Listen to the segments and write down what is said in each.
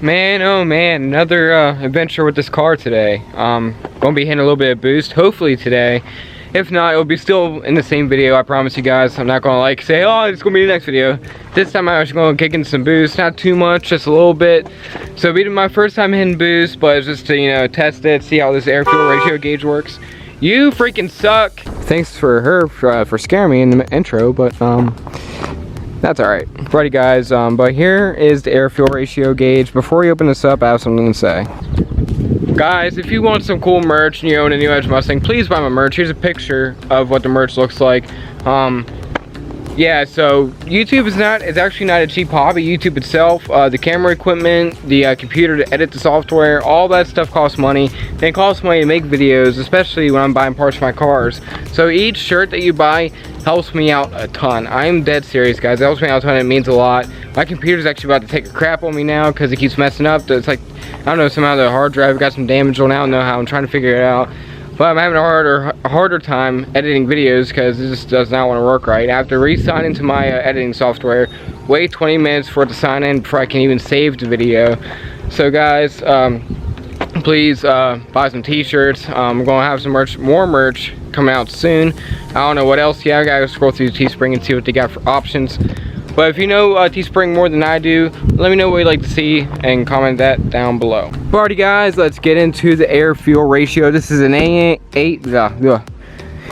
Man, oh man, another adventure with this car today. Gonna be hitting a little bit of boost, hopefully today. If not, it'll be still in the same video, I promise you guys. I'm not gonna like say, oh, it's gonna be the next video. This time I'm actually gonna kick in some boost, not too much, just a little bit. So it'll be my first time hitting boost, but it's just to, you know, test it, see how this air fuel ratio gauge works. You freaking suck. Thanks for her for scaring me in the intro, but that's alright. Alrighty guys, but here is the air fuel ratio gauge. Before we open this up, I have something to say. Guys, if you want some cool merch and you own a new Edge Mustang, please buy my merch. Here's a picture of what the merch looks like. Yeah, so YouTube is actually not a cheap hobby. YouTube itself, the camera equipment, the computer to edit the software, all that stuff costs money. And it costs money to make videos, especially when I'm buying parts for my cars. So each shirt that you buy helps me out a ton. I'm dead serious, guys. It helps me out a ton. It means a lot. My computer's actually about to take a crap on me now because it keeps messing up. It's like, I don't know, somehow the hard drive got some damage on it. I don't know how. I'm trying to figure it out. But I'm having a harder time editing videos because it just does not want to work right. I have to re-sign into my editing software, wait 20 minutes for it to sign in before I can even save the video. So guys, please buy some t-shirts. We're gonna have some more merch coming out soon. I don't know what else yet. I gotta scroll through Teespring and see what they got for options. But if you know Teespring more than I do, let me know what you'd like to see and comment that down below. Alrighty guys, let's get into the air fuel ratio. This is an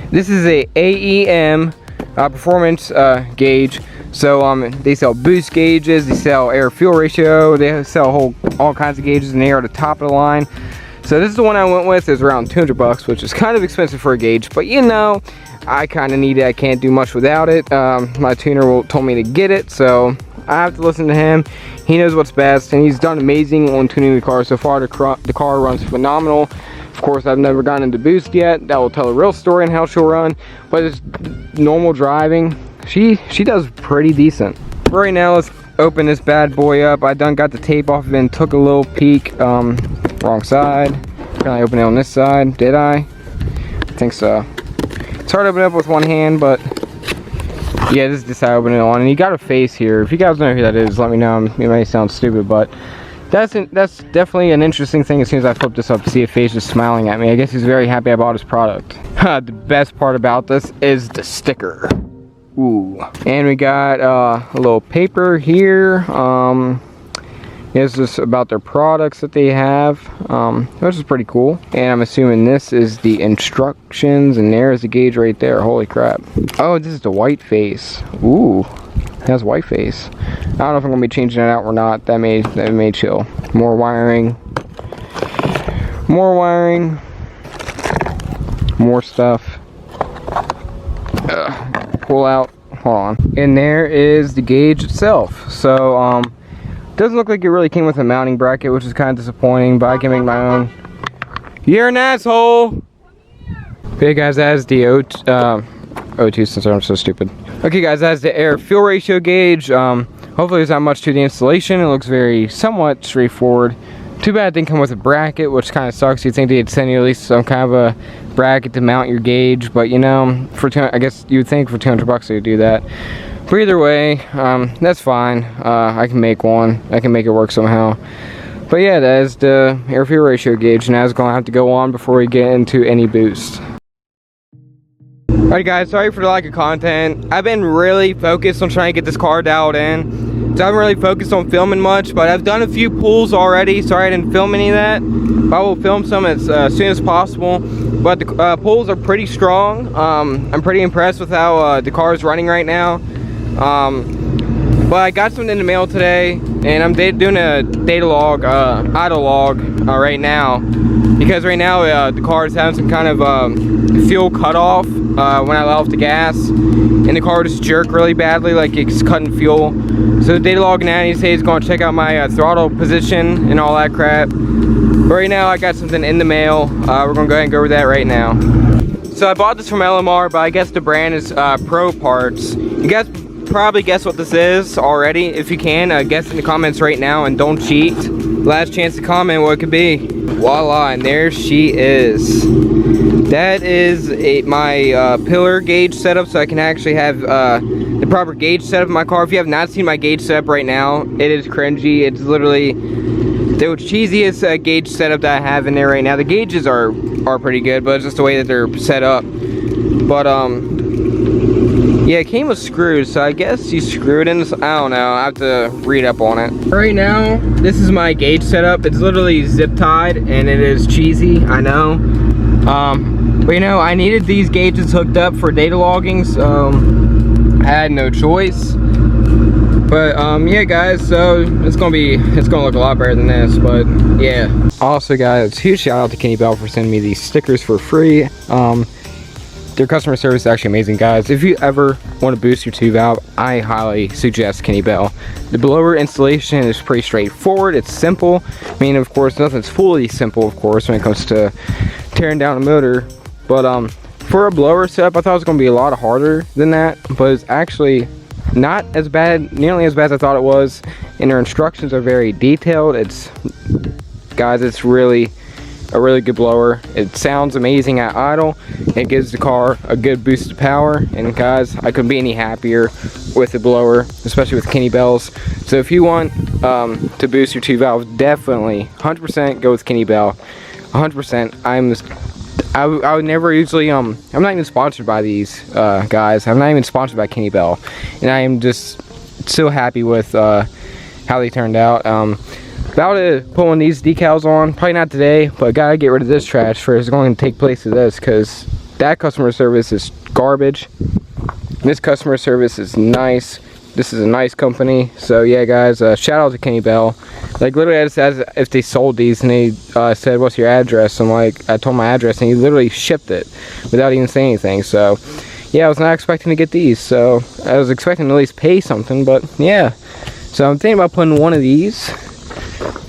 this is a AEM performance gauge. So they sell boost gauges, they sell air fuel ratio, they sell all kinds of gauges, and they are the top of the line. So this is the one I went with. It's around 200 bucks, which is kind of expensive for a gauge, but you know, I kind of need it. I can't do much without it. My tuner told me to get it, so I have to listen to him. He knows what's best, and he's done amazing on tuning the car so far. The car runs phenomenal. Of course, I've never gotten into boost yet. That will tell a real story on how she'll run, but it's normal driving. She does pretty decent. Right now, let's open this bad boy up. I done got the tape off of it and took a little peek. Wrong side. Can I open it on this side? Did I? I think so. It's hard to open it up with one hand, but yeah, this is how I open it on. And you got a face here. If you guys know who that is, let me know. It may sound stupid, but that's definitely an interesting thing. As soon as I flip this up to see a face just smiling at me, I guess he's very happy I bought his product. The best part about this is the sticker. Ooh. And we got a little paper here. It's just about their products that they have, which is pretty cool. And I'm assuming this is the instructions, and there's the gauge right there. Holy crap. Oh, this is the white face. Ooh, it has white face. I don't know if I'm gonna be changing it out or not. That may chill. More wiring, more stuff. Pull out. Hold on. And there is the gauge itself. So doesn't look like it really came with a mounting bracket, which is kind of disappointing, but I can make my own. You're an asshole! Okay guys, that is the O2 sensor. I'm so stupid. Okay guys, that's the air fuel ratio gauge. Hopefully there's not much to the installation. It looks somewhat straightforward. Too bad it didn't come with a bracket, which kind of sucks. You'd think they'd send you at least some kind of a bracket to mount your gauge, but you know, I guess you'd think for 200 bucks they'd do that. But either way, that's fine. I can make one. I can make it work somehow. But yeah, that is the air fuel ratio gauge, and that's going to have to go on before we get into any boost. Alright guys, sorry for the lack of content. I've been really focused on trying to get this car dialed in. So I haven't really focused on filming much, but I've done a few pulls already. Sorry I didn't film any of that. But I will film some as soon as possible. But the pulls are pretty strong. I'm pretty impressed with how the car is running right now. But I got something in the mail today, and I'm doing a data log, idle log right now, because right now the car is having some kind of fuel cutoff when I let off the gas, and the car just jerk really badly, like it's cutting fuel. So the data log now, he says he's going to check out my throttle position and all that crap. But right now I got something in the mail. We're going to go ahead and go over that right now. So I bought this from LMR, but I guess the brand is Pro Parts. You guys probably guess what this is already. If you can, guess in the comments right now and don't cheat. Last chance to comment what it could be. Voila, and there she is. That is my pillar gauge setup, so I can actually have the proper gauge setup in my car. If you have not seen my gauge setup right now, it is cringy. It's literally the cheesiest gauge setup that I have in there right now. The gauges are pretty good, but it's just the way that they're set up. But yeah, it came with screws, so I guess you screwed in. I don't know. I have to read up on it. Right now, this is my gauge setup. It's literally zip tied, and it is cheesy. I know. But you know, I needed these gauges hooked up for data logging, so I had no choice. But yeah, guys, so it's gonna look a lot better than this. But yeah. Also, guys, huge shout out to Kenny Bell for sending me these stickers for free. Their customer service is actually amazing, guys. If you ever want to boost your 2-valve, I highly suggest Kenny Bell. The blower installation is pretty straightforward. It's simple. I mean, of course, nothing's fully simple, of course, when it comes to tearing down a motor. But for a blower setup, I thought it was going to be a lot harder than that. But it's actually not as bad, nearly as bad as I thought it was. And their instructions are very detailed. Guys, it's really a really good blower. It sounds amazing at idle. It gives the car a good boost of power, and guys, I couldn't be any happier with the blower, especially with Kenny Bell's. So if you want to boost your 2-valve, definitely 100% go with Kenny Bell. 100%. I would never usually I'm not even sponsored by these guys. I'm not even sponsored by Kenny Bell, and I am just so happy with how they turned out. About to put one of these decals on, probably not today, but gotta get rid of this trash for it's going to take place of this, because that customer service is garbage. This customer service is nice. This is a nice company. So yeah, guys, shout out to Kenny Bell. Like, literally, I just asked if they sold these, and they said, what's your address? I'm like, I told my address, and he literally shipped it without even saying anything. So yeah, I was not expecting to get these, so I was expecting to at least pay something. But yeah, so I'm thinking about putting one of these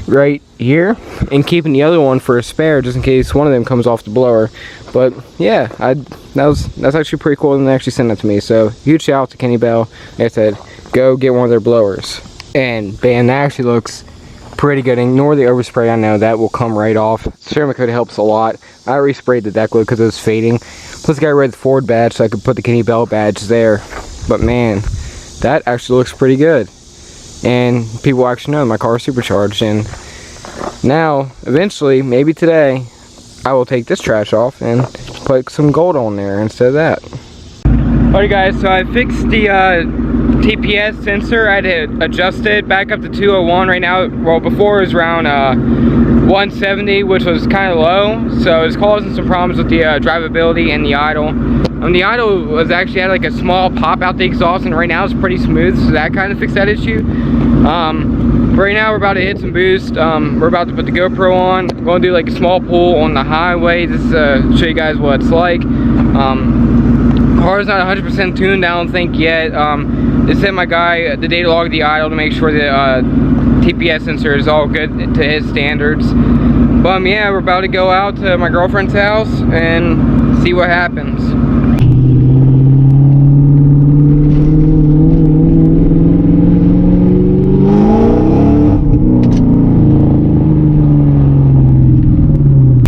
right here and keeping the other one for a spare, just in case one of them comes off the blower. But yeah, that's actually pretty cool, and they actually sent that to me. So huge shout out to Kenny Bell. Like I said, go get one of their blowers. And man, that actually looks pretty good. Ignore the overspray. I know that will come right off. Ceramic coat helps a lot. I resprayed the deck because it was fading. Plus I got rid of the Ford badge so I could put the Kenny Bell badge there. But man, that actually looks pretty good. And people actually know my car is supercharged. And now, eventually, maybe today, I will take this trash off and put some gold on there instead of that. Alright guys, so I fixed the TPS sensor. I had to adjust it back up to 201 right now. Well, before it was around 170, which was kind of low. So it's causing some problems with the drivability and the idle. The idle was actually had like a small pop out the exhaust, and right now it's pretty smooth, so that kind of fixed that issue. Right now we're about to hit some boost. We're about to put the GoPro on. I'm going to do like a small pull on the highway just to show you guys what it's like. Car's not 100% tuned, I don't think yet. They sent my guy the data log of the idle to make sure the TPS sensor is all good to his standards. But yeah, we're about to go out to my girlfriend's house and see what happens.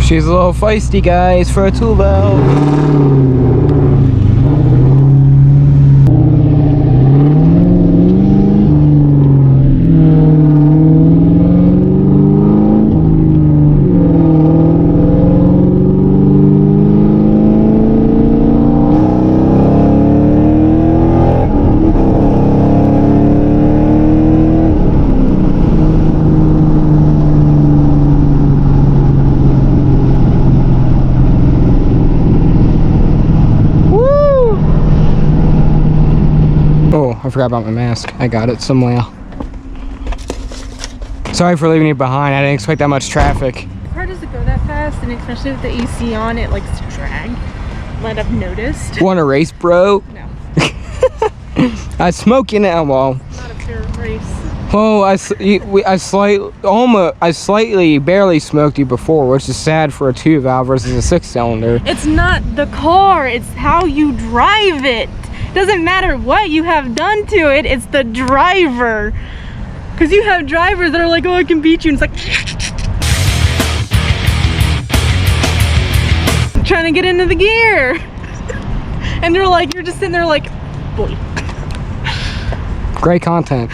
She's a little feisty, guys, for a 2-valve. I forgot about my mask. I got it somewhere. Sorry for leaving you behind. I didn't expect that much traffic. The car doesn't go that fast, and especially with the AC on, it likes to drag. Might have noticed. Want to race, bro? No. I smoke you now, well. Not a fair race. Oh, I slightly barely smoked you before, which is sad for a 2-valve versus a 6-cylinder. It's not the car, it's how you drive it. Doesn't matter what you have done to it, it's the driver. Because you have drivers that are like, oh, I can beat you, and it's like trying to get into the gear. And they're like, you're just sitting there like, boy. Great content.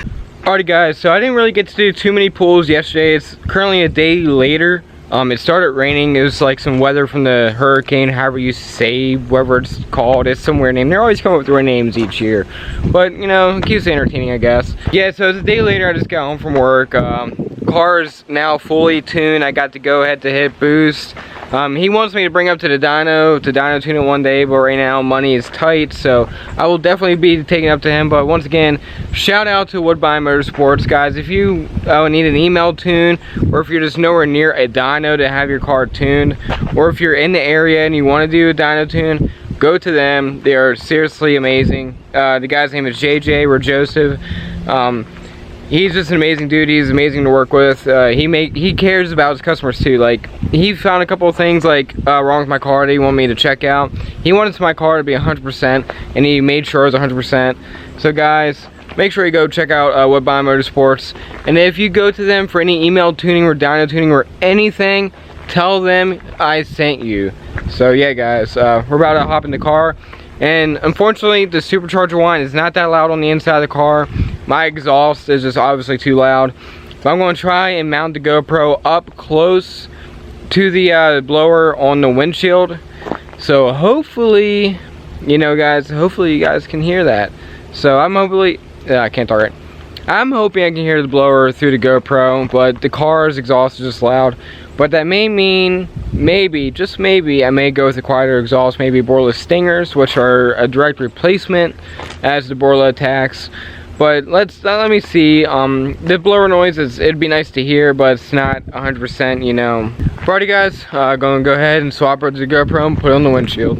Alrighty guys, so I didn't really get to do too many pulls yesterday. It's currently a day later. It started raining. It was like some weather from the hurricane, however you say, whatever it's called. It's some weird name. They're always coming up with weird names each year. But, you know, it keeps it entertaining, I guess. Yeah, so it's a day later. I just got home from work. Car is now fully tuned. I got to go ahead to hit boost. He wants me to bring up to the dyno tune it one day, but right now money is tight, so I will definitely be taking it up to him. But once again, shout out to WOODBINE Motorsports, guys. If you need an email tune, or if you're just nowhere near a dyno to have your car tuned, or if you're in the area and you want to do a dyno tune, go to them. They are seriously amazing. The guy's name is JJ or Joseph. He's just an amazing dude. He's amazing to work with. He cares about his customers too. Like, he found a couple of things like wrong with my car that he wanted me to check out. He wanted my car to be 100%, and he made sure it was 100%. So guys, make sure you go check out WOODBINE Motorsports. And if you go to them for any email tuning or dyno tuning or anything, tell them I sent you. So yeah guys, we're about to hop in the car. And unfortunately, the Supercharger whine is not that loud on the inside of the car. My exhaust is just obviously too loud. So I'm going to try and mount the GoPro up close to the blower on the windshield. So hopefully, you know guys, hopefully you guys can hear that. So I'm hopefully, I can't talk right. I'm hoping I can hear the blower through the GoPro, but the car's exhaust is just loud. But that may mean, maybe, just maybe, I may go with a quieter exhaust, maybe Borla Stingers, which are a direct replacement as the Borla Attacks. But let me see. The blower noise it'd be nice to hear, but it's not 100%, you know. Alrighty guys, gonna go ahead and swap over to the GoPro and put it on the windshield.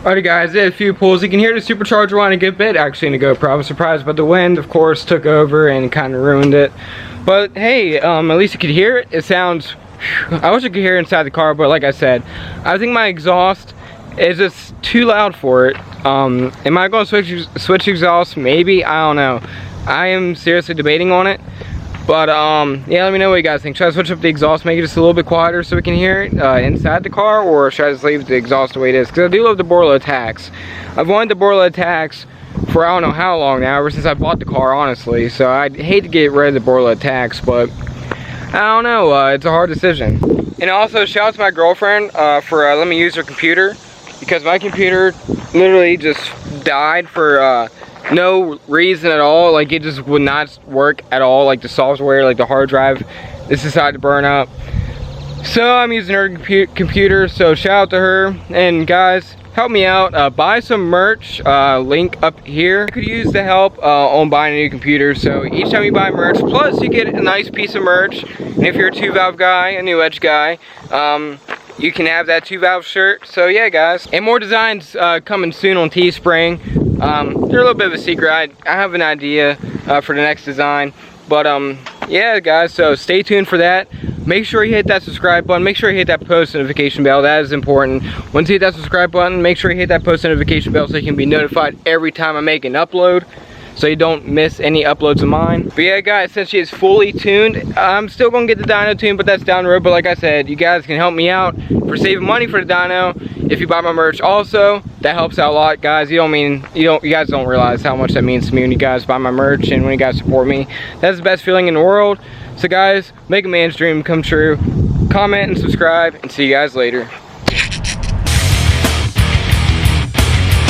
Alrighty guys, did a few pulls. You can hear the Supercharger whine a good bit actually in the GoPro. I was surprised, but the wind of course took over and kind of ruined it. But hey, at least you could hear it. It sounds, I wish I could hear it inside the car, but like I said, I think my exhaust is just too loud for it. Am I going to switch exhaust? Maybe, I don't know. I am seriously debating on it. But yeah, let me know what you guys think. Should I switch up the exhaust, make it just a little bit quieter so we can hear it inside the car, or should I just leave the exhaust the way it is? Because I do love the Borla Attacks. I've wanted the Borla Attacks for I don't know how long now, ever since I bought the car, honestly. So I'd hate to get rid of the Borla Attacks, but I don't know, it's a hard decision. And also, shout out to my girlfriend for letting me use her computer, because my computer literally just died for no reason at all. Like, it just would not work at all. Like, the software, like the hard drive, this decided to burn up. So I'm using her computer, so shout out to her. And guys, help me out, buy some merch, link up here. I could use the help on buying a new computer. So each time you buy merch, plus you get a nice piece of merch. And if you're a 2-valve guy, a new edge guy, you can have that 2-valve shirt. So yeah guys, and more designs coming soon on Teespring. They're a little bit of a secret. I have an idea for the next design, but yeah guys, so stay tuned for that. Make sure you hit that subscribe button. Make sure you hit that post notification bell. That is important. Once you hit that subscribe button, make sure you hit that post notification bell so you can be notified every time I make an upload. so you don't miss any uploads of mine. But yeah guys, since she is fully tuned, I'm still gonna get the dyno tuned, but that's down the road. But like I said, you guys can help me out for saving money for the dyno if you buy my merch. Also, that helps out a lot, guys. You guys don't realize how much that means to me when you guys buy my merch and when you guys support me. That's the best feeling in the world. So guys, make a man's dream come true. Comment and subscribe, and see you guys later.